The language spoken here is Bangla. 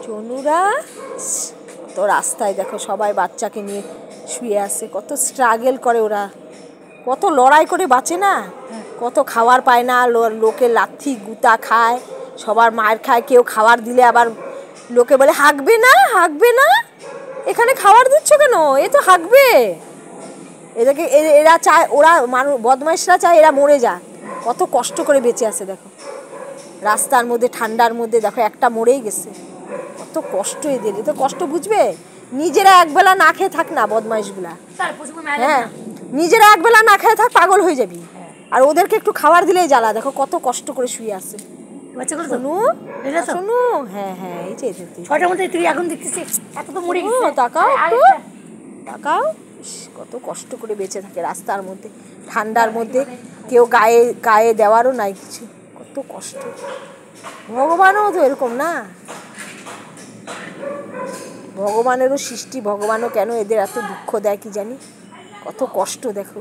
সোনুরা তো রাস্তায় দেখো সবাই বাচ্চাকে নিয়ে শুয়ে আছে, কত স্ট্রাগল করে ওরা, কত লড়াই করে বাঁচে না, কত খাবার পায় না, লোকে লাথি গুতা খায়, সবার মায়ের খায়, কেউ খাবার দিলে আবার লোকে বলে হাঁকবে না, হাঁকবে না, এখানে খাবার দিচ্ছ কেন, এ তো হাঁকবে। এদেরকে এরা চায়, ওরা মানুষ বদমাইশরা চায় এরা মরে যাক, কত কষ্ট করে বেঁচে আছে দেখো রাস্তার মধ্যে ঠান্ডার মধ্যে, দেখো একটা মরেই গেছে, কত কষ্ট এদের, এ তো কষ্ট বুঝবে, নিজেরা একবেলা না খেয়ে থাক না বদমাইশগুলা, হ্যাঁ নিজেরা একবেলা না খেয়ে থাক পাগল হয়ে যাবি, আর ওদেরকে একটু খাবার দিলেই জ্বালা, দেখো কত কষ্ট করে শুয়ে আছে। শোনো শোনো, হ্যাঁ হ্যাঁ এই যে ছটার মধ্যে তুই এখন দেখতেছিস এত তো মরে গেছে, তাকাও একটু তাকাও, কত কষ্ট করে বেঁচে থাকে রাস্তার মধ্যে ঠান্ডার মধ্যে, কেউ গায়ে গায়ে দেওয়ারও নাই কিছু, কত কষ্ট। ভগবানও তো এরকম না, ভগবানেরও সৃষ্টি, ভগবানও কেন এদের এত দুঃখ দেয় কি জানি, কত কষ্ট দেখো।